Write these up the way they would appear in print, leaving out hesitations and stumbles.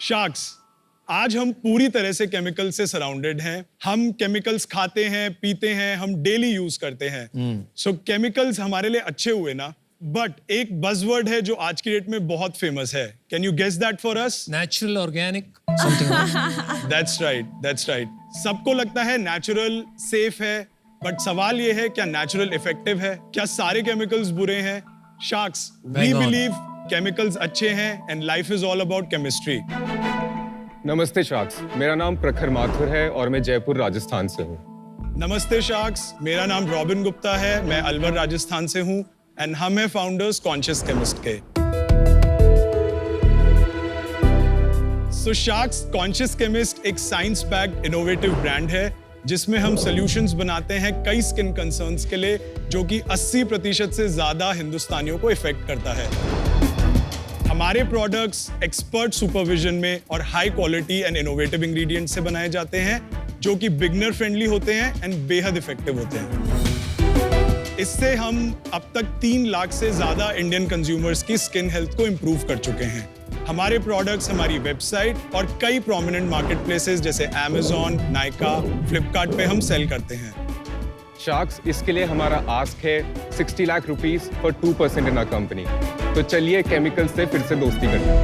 Sharks, आज हम पूरी तरह से केमिकल से सराउंडेड हैं। हम केमिकल्स खाते हैं, पीते हैं, हम डेली यूज करते हैं। सो केमिकल्स हमारे लिए अच्छे हुए ना, बट एक बज़वर्ड है जो आज की डेट में बहुत फेमस है। Can you guess that for us? Natural, organic, something. That's right. सबको लगता है नेचुरल सेफ है, बट सवाल ये है क्या नेचुरल इफेक्टिव है? क्या सारे केमिकल्स बुरे हैं? शार्क्स, वी बिलीव केमिकल्स अच्छे हैं and life is all about chemistry. नमस्ते शार्क्स, मेरा नाम प्रखर माथुर है और मैं जयपुर राजस्थान से हूँ। नमस्ते शार्क्स, मेरा नाम रॉबिन गुप्ता है, मैं अलवर राजस्थान से हूँ एंड हम हैं फाउंडर्स कॉन्शियस केमिस्ट के। सो शार्क्स कॉन्शियस केमिस्ट एक साइंस पैक्ड इनोवेटिव ब्रांड है जिसमें हम सॉल्यूशंस बनाते हैं कई स्किन कंसर्न्स के लिए, जो कि 80% से ज्यादा हिंदुस्तानियों को इफेक्ट करता है। हमारे प्रोडक्ट्स एक्सपर्ट सुपरविजन में और high quality and innovative ingredient से बनाए जाते हैं, जो कि बिगनर फ्रेंडली होते हैं एंड बेहद इफेक्टिव होते हैं। इससे हम अब तक 3 लाख से ज्यादा इंडियन कंज्यूमर्स की स्किन हेल्थ को इंप्रूव कर चुके हैं। हमारे प्रोडक्ट्स हमारी वेबसाइट और कई प्रोमिनेंट मार्केट प्लेसेस जैसे Amazon, नाइका, फ्लिपकार्ट पे हम सेल करते हैं। शार्क्स, इसके लिए हमारा आस्क है 60 lakh rupees for 2% in our company. तो चलिए केमिकल से फिर से दोस्ती करते हैं।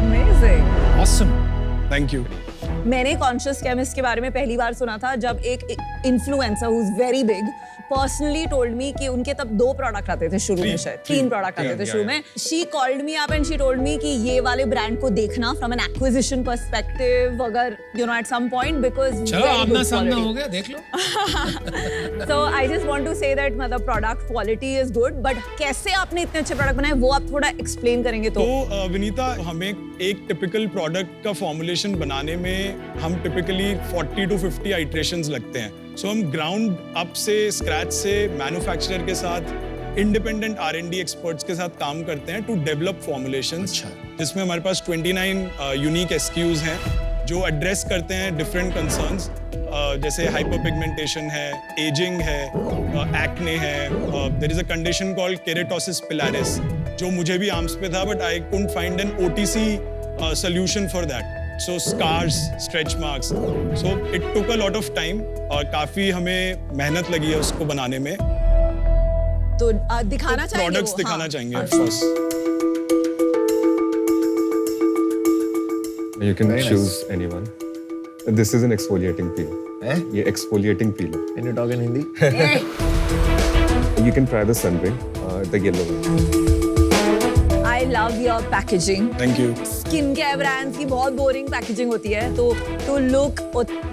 Amazing. ऑसम। Thank you. मैंने कॉन्शियस केमिस्ट के बारे में पहली बार सुना था जब एक influencer who is very big personally told me कि उनके तब 2 प्रोडक्ट आते थे शुरू में, शायद 3 प्रोडक्ट आते थे शुरू में। She called me up and she told me कि ये वाले ब्रांड को देखना फ्रॉम एन एक्विजिशन पर्सपेक्टिव, अगर you know at some point, because चलो आमना सामना हो गया, देख लो। So I just want to say that मतलब product quality is good, but कैसे आपने इतने अच्छे प्रोडक्ट बनाए वो आप थोड़ा एक्सप्लेन करेंगे तो विनीता, हमें एक टिपिकल प्रोडक्ट का फॉर्मुलेशन बनाने में हम टिपिकली 40 to 50 आइट्रेशंस लगते हैं। सो हम ग्राउंड अप से, स्क्रैच से मैन्युफैक्चरर के साथ, इंडिपेंडेंट R&D एक्सपर्ट्स के साथ काम करते हैं टू डेवलप फॉर्मुलेशंस, जिसमें हमारे पास 29 यूनिक SKUs हैं जो एड्रेस करते हैं डिफरेंट कंसर्न्स, जैसे हाइपरपिगमेंटेशन है, एजिंग है, एक्ने है, there is a condition called keratosis pilaris जो मुझे भी आर्म्स पे था, but I couldn't find an OTC solution for that. So scars, stretch marks. So it took a lot of time और काफी हमें मेहनत लगी है उसको बनाने में। तो दिखाना चाहेंगे प्रोडक्ट्स वो? दिखाना हाँ. चाहेंगे of course. You can Very choose nice. anyone. This is an exfoliating peel. Eh? ये exfoliating peel है। Can you talk in Hindi? You can try the sunray, the yellow one. I love your packaging. Thank you. Skin care brands की बहुत boring packaging होती है, तो to look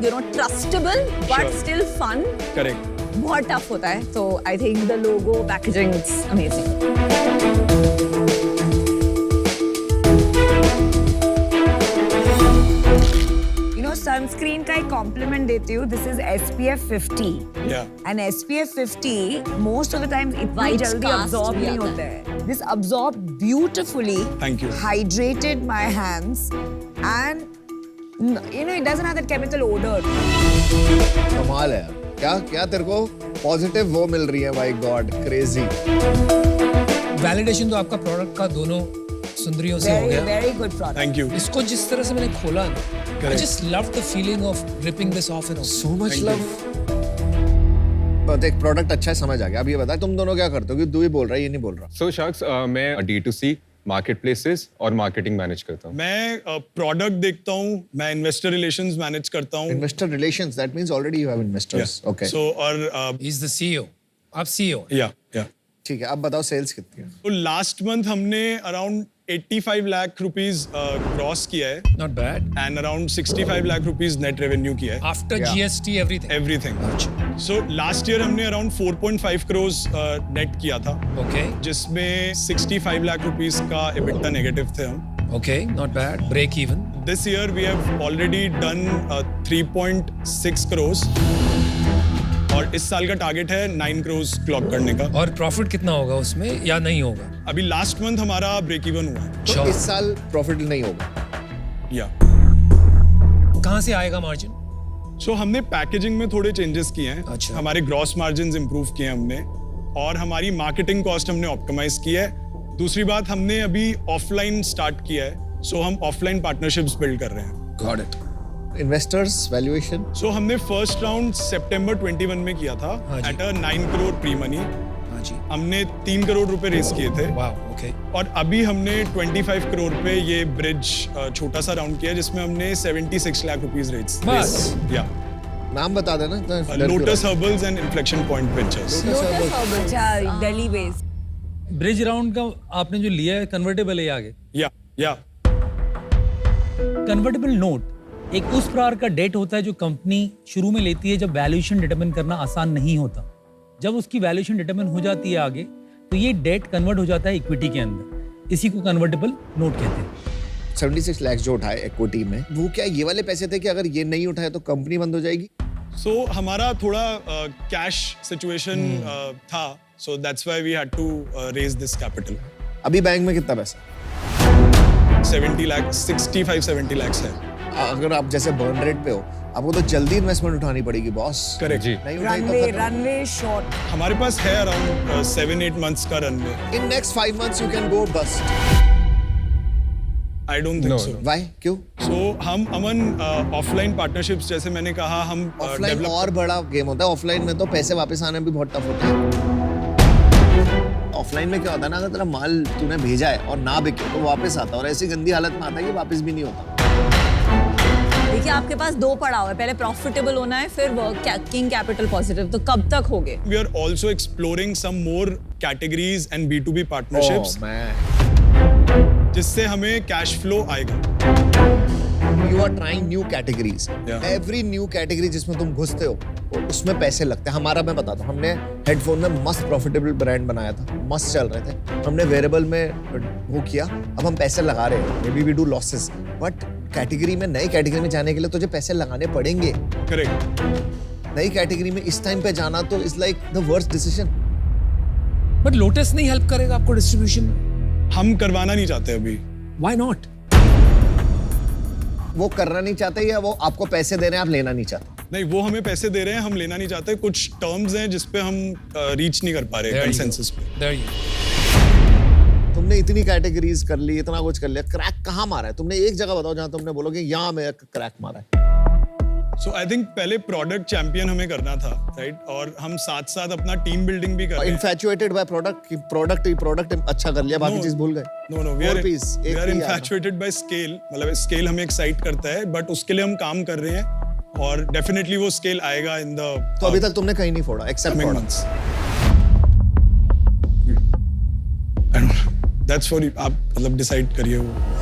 you know trustable but still fun Correct. बहुत tough होता है। तो I think the logo packaging is amazing. Sunscreen का एक कॉम्प्लीमेंट देती हूँ। This is SPF 50 Yeah. And SPF 50 most of the times इतना White जल्दी cast अब्सॉर्ब भी नहीं आता होता है। This absorb beautifully, Thank you. hydrated my hands and you know it doesn't have that chemical odor. कमाल है यार। क्या क्या तेरे को पॉजिटिव वो मिल रही है, माय गॉड, क्रेजी। वैलिडेशन तो आपका प्रोडक्ट का दोनों सुंदरियों से हो Very गया। very good product. Thank you. इसको जिस तरह से मैंने खोला ना, I just loved the feeling of ripping this off and on. So much Thank love. तो देख, प्रोडक्ट अच्छा है, समझ आ गया। अब ये बता, तुम दोनों क्या करते हो? कि तू ही बोल रहा है, ये नहीं बोल रहा। So शार्क्स, मैं D2C मार्केट प्लेसेस और मार्केटिंग मैनेज करता हूँ। मैं प्रोडक्ट देखता हूँ, मैं इन्वेस्टर रिलेशंस मैनेज करता हूँ। Investor relations, that means already you have investors. Okay, so और He's the CEO. आप CEO। या ठीक है। अब बताओ सेल्स कितनी है? तो लास्ट मंथ हमने अराउंड 85 लाख रुपीस क्रॉस किया है Not bad. And around 65 lakh rupees net revenue किया है। After Yeah. GST everything. Everything. So last year हमने अराउंड 4.5 करोड़ नेट किया था, Okay. जिसमें 65 लाख रुपीस का EBITDA नेगेटिव थे हम। Okay. Not bad. Break even. This year we have already done 3.6 crore और इस साल का टारगेट है 9 करोड़ क्लॉक करने का। और प्रॉफिट कितना होगा उसमें या नहीं होगा? अभी लास्ट मंथ हमारा ब्रेक इवन हुआ है। तो अच्छा। इस साल प्रॉफिट नहीं होगा। या कहाँ से आएगा मार्जिन? सो हमने पैकेजिंग में थोड़े चेंजेस किए हैं। अच्छा। हमारे ग्रॉस मार्जिन्स इंप्रूव किए हैं हमने, और हमारी मार्केटिंग कॉस्ट हमने ऑप्टिमाइज की है। दूसरी बात, हमने अभी ऑफलाइन स्टार्ट किया है, सो हम ऑफलाइन पार्टनरशिप्स बिल्ड कर रहे हैं। Got it. Investors valuation. सो हमने फर्स्ट राउंड सितंबर 21 में किया था हाँ जी। At a 9 crore pre money. हाँ जी। हमने 3 करोड़ रुपए रेस किए थे Wow. Okay. और अभी हमने 25 करोड़ पे ये ब्रिज छोटा सा राउंड किया जिसमें हमने 76 लाख रुपीस रेस। बस। या नाम बता देना। Lotus herbals and inflection point ventures. अच्छा, दिल्ली बेस्ड। ब्रिज राउंड का आपने जो लिया है कन्वर्टेबल है ये आगे। या कन्वर्टेबल नोट एक उस प्रकार का डेट होता है जो कंपनी शुरू में लेती है जब वैल्यूएशन डिटरमिन करना आसान नहीं होता। जब उसकी वैल्यूएशन डिटरमिन हो जाती है आगे तो ये डेट कन्वर्ट हो जाता है इक्विटी के अंदर। इसी को कन्वर्टेबल नोट कहते हैं। 76 लाख जो उठाए इक्विटी में, वो क्या ये वाले पैसे थे कि अगर ये नहीं उठाए तो कंपनी बंद हो जाएगी? सो हमारा थोड़ा कैश सिचुएशन था, so that's why we had to raise this capital. अभी बैंक में कितना पैसा? 65-70 लाख है। अगर आप जैसे बर्न रेट पे हो, आपको तो जल्दी इन्वेस्टमेंट उठानी पड़ेगी बॉस। करेक्ट जी। नहीं उठाई तो खत्म। Runway short. हमारे पास है अराउंड 7-8 मंथ्स का runway. In next 5 months you can go bust. I don't think No, so. no. Why? क्यों? सो हम अमन ऑफलाइन पार्टनरशिप्स जैसे मैंने कहा हम ऑफलाइन डेवलप और बड़ा गेम होता है। ऑफलाइन में तो पैसे वापस आना भी बहुत टफ होता है। ऑफलाइन में क्या होता है ना, अगर तेरा माल तूने भेजा है और ना बिके तो वापस आता है, और ऐसी गंदी हालत में आता है कि वापस भी नहीं होता। देखिए आपके पास दो पड़ाव है, पहले प्रॉफिटेबल होना है फिर वर्किंग कैपिटल पॉजिटिव। तो कब तक होगे? We are also exploring some more categories and B2B partnerships जिससे हमें कैश फ्लो आएगा। You are trying new categories. Yeah. Every new category जिसमें तुम घुसते हो उसमें पैसे लगते हैं। हमारा मैं बताता हूँ, हमने हेडफोन में मस्त प्रॉफिटेबल ब्रांड बनाया था, मस्त चल रहे थे। हमने वेरिएबल में वो किया, अब हम पैसे लगा रहे हैं। Maybe we do losses, but category में, नई कैटेगरी में जाने के लिए तुझे पैसे लगाने पड़ेंगे। करेक्ट। नई कैटेगरी में इस टाइम पे जाना तो is like the worst decision. But lotus नहीं हेल्प करेगा आपको डिस्ट्रीब्यूशन में? हम करवाना नहीं चाहते अभी। Why not? वो करना नहीं चाहते या वो आपको पैसे दे रहे हैं, आप लेना नहीं चाहते? नहीं, वो हमें पैसे दे रहे हैं, हम लेना नहीं चाहते। कुछ टर्म्स हैं जिस पे हम रीच नहीं कर पा रहे There you go. कंसेंसस पे। There you go. तुमने इतनी कैटेगरीज कर ली, इतना कुछ कर लिया, क्रैक कहाँ मारा है तुमने? एक जगह बताओ जहां तुमने बोलोगे यहाँ मैं क्रैक मारा है। सो आई थिंक पहले प्रोडक्ट चैंपियन हमें करना था, राइट? और हम साथ साथ अपना टीम बिल्डिंग भी कर रहे हैं। इन्फैचुएटेड बाय प्रोडक्ट अच्छा कर लिया, बाकी चीज भूल गए। No, we Four are piece, एक ही यार। Infatuated by scale. मतलब स्केल हमें एक्साइट करता है, बट उसके लिए हम काम कर रहे हैं और डेफिनेटली वो स्केल आएगा इन द तो अभी तक तुमने कहीं नहीं फोड़ा except coming products. months. That's for you. आप मतलब डिसाइड करिए वो।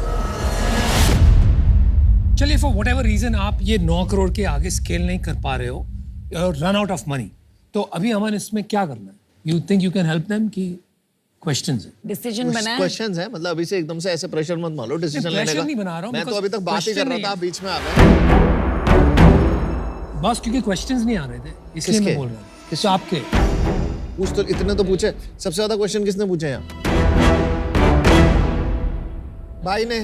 चलिए, फॉर वट एवर रीजन आप ये 9 करोड़ के आगे स्केल नहीं कर पा रहे हो, रन आउट ऑफ मनी, तो अभी हमें इसमें क्या करना है? You think you can help them? की क्वेश्चंस है, डिसीजन बना है? क्वेश्चंस है, मतलब अभी से एकदम से ऐसे प्रेशर मत मान लो डिसीजन लेने pressure का। नहीं बना रहा हूं, मैं तो because अभी तक बात ही कर question रहा नहीं था, है। आप बीच में आ गए। बस क्योंकि क्वेश्चंस नहीं आ रहे थे इसलिए किसके? मैं बोल रहा हूँ। किससे? आपके। पूछ तो इतने तो पूछे, सबसे ज्यादा क्वेश्चन किसने पूछे यहाँ? भाई ने।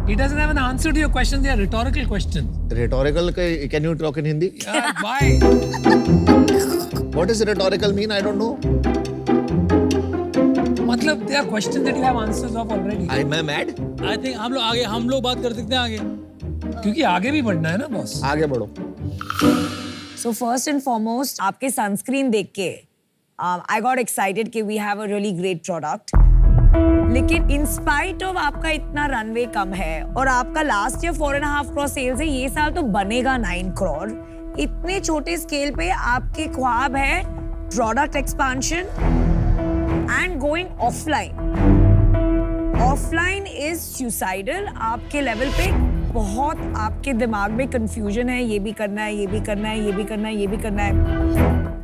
He doesn't have an answer to your questions. They are rhetorical questions. Rhetorical can you talk in Hindi? Why? What does rhetorical mean? I don't know. मतलब they are questions that you have answers of already. I'm mad? I think हम लोग बात कर सकते हैं आगे। क्योंकि आगे भी बढ़ना है ना बॉस। आगे बढ़ो। So first and foremost, आपके सनस्क्रीन देख के I got excited कि we have a really great product. लेकिन इन स्पाइट ऑफ आपका इतना रनवे कम है और आपका लास्ट ईयर 4.5 करोड़ सेल्स है, ये साल तो बनेगा 9 करोड़। इतने छोटे स्केल पे आपके ख्वाब है product expansion and going offline. Offline is suicidal. आपके लेवल पे बहुत आपके दिमाग में कंफ्यूजन है, ये भी करना है, ये भी करना है, ये भी करना है, ये भी करना है।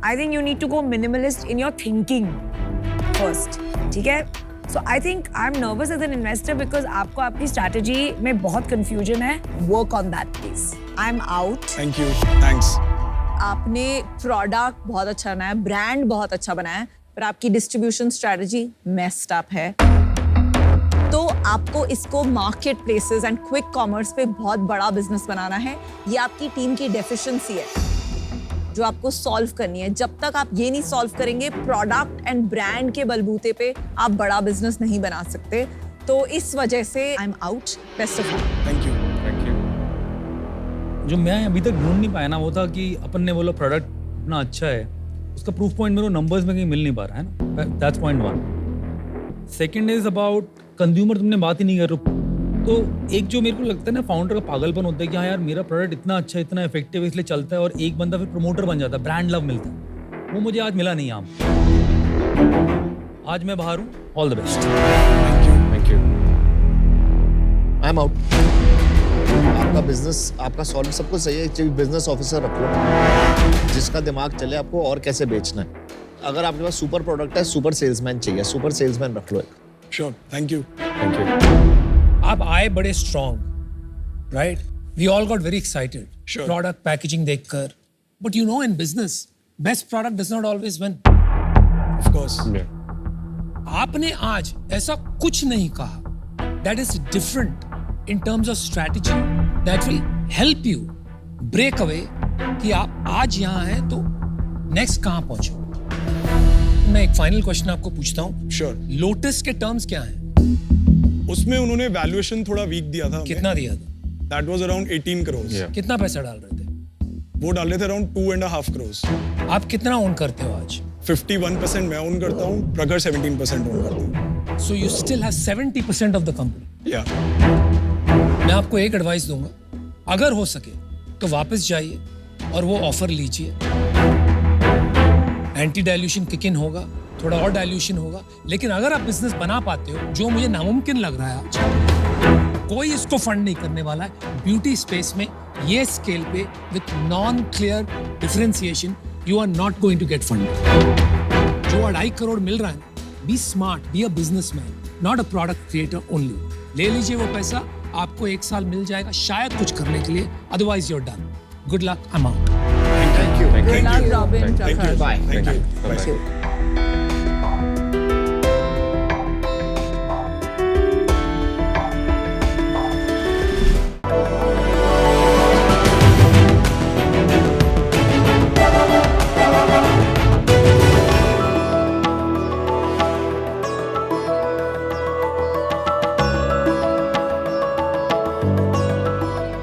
I think you need to go minimalist in your thinking first, ठीक है? So I think I'm nervous as an investor because आपको आपकी strategy में बहुत confusion है. Work on that please. I'm out. Thank you. Thanks. आपने product बहुत अच्छा बनाया, brand बहुत अच्छा बनाया, पर आपकी distribution strategy messed up है. तो आपको इसको market places and quick commerce पे बहुत बड़ा business बनाना है. ये आपकी टीम की deficiency है. जो आपको सॉल्व करनी है। जब तक आप ये नहीं सॉल्व करेंगे, प्रोडक्ट एंड ब्रांड के बलबूते पे आप बड़ा बिजनेस नहीं बना सकते। तो इस वजह से I am out. Best of luck. Thank you. Thank you. जो मैं अभी तक ढूंढ नहीं पाया ना, वो था कि अपन ने बोला प्रोडक्ट इतना अच्छा है, उसका प्रूफ पॉइंट मेरे को नंबर्स में कहीं मिल नहीं पा रहा है ना। That's point one. Second is about consumer, तुमने बात ही नहीं कर रहे। तो एक जो मेरे को लगता है ना, फाउंडर का पागलपन होता है कि हाँ यार मेरा प्रोडक्ट इतना अच्छा है, इतना इफेक्टिव है, इसलिए चलता है, और एक बंदा फिर प्रमोटर बन जाता है, ब्रांड लव मिलता है। वो मुझे आज मिला नहीं यहाँ। आज मैं बाहर हूँ। All the best. Thank you. I am out. आपका बिजनेस, आपका सॉल्व सब कुछ सही है, चीफ बिजनेस ऑफिसर रख लो जिसका दिमाग चले आपको और कैसे बेचना है। अगर आपके पास सुपर प्रोडक्ट है, सुपर सेल्समैन चाहिए, सुपर सेल्समैन रख लो एक। Sure, thank you. Thank you. आप आए बड़े strong, right? We all got very excited Sure. Product packaging देखकर, but you know in business best product does not always win. Of course. आपने आज ऐसा कुछ नहीं कहा that is different in terms of strategy that will help you break away कि आप आज यहाँ हैं तो नेक्स्ट कहाँ पहुंचो। मैं एक फाइनल क्वेश्चन आपको पूछता हूँ। श्योर। लोटस के टर्म्स क्या हैं? उसमें उन्होंने वैल्यूएशन थोड़ा वीक दिया था। कितना दिया था? That was around 18 crores। Yeah. कितना पैसा डाल रहे थे? वो डाले थे अराउंड 2.5 crores। आप कितना ओन करते हो आज? 51% मैं ओन करता हूँ, प्रखर 17% ओन करता हूँ। So you still have 70% of the company. या मैं आपको एक एडवाइस दूंगा, अगर हो सके तो वापस जाइए और वो ऑफर लीजिए। एंटी डाइल्यूशन किक इन होगा, थोड़ा और डाइल्यूशन होगा, लेकिन अगर आप बिजनेस बना पाते हो, जो मुझे नामुमकिन लग रहा है आज, कोई इसको फंड नहीं करने वाला है। ब्यूटी स्पेस में ये स्केल पे with non clear differentiation you are not going to get fund. जो 2.5 करोड़ मिल रहा है, be smart, be a businessman, not a product creator only. ले लीजिए वो पैसा, आपको 1 साल मिल जाएगा शायद कुछ करने के लिए, otherwise your done. Good luck, I am out. Thank you. Thank you. Good luck, Robin. Thank you. Prakhar. Bye. Thank you. Bye-bye. Thank you.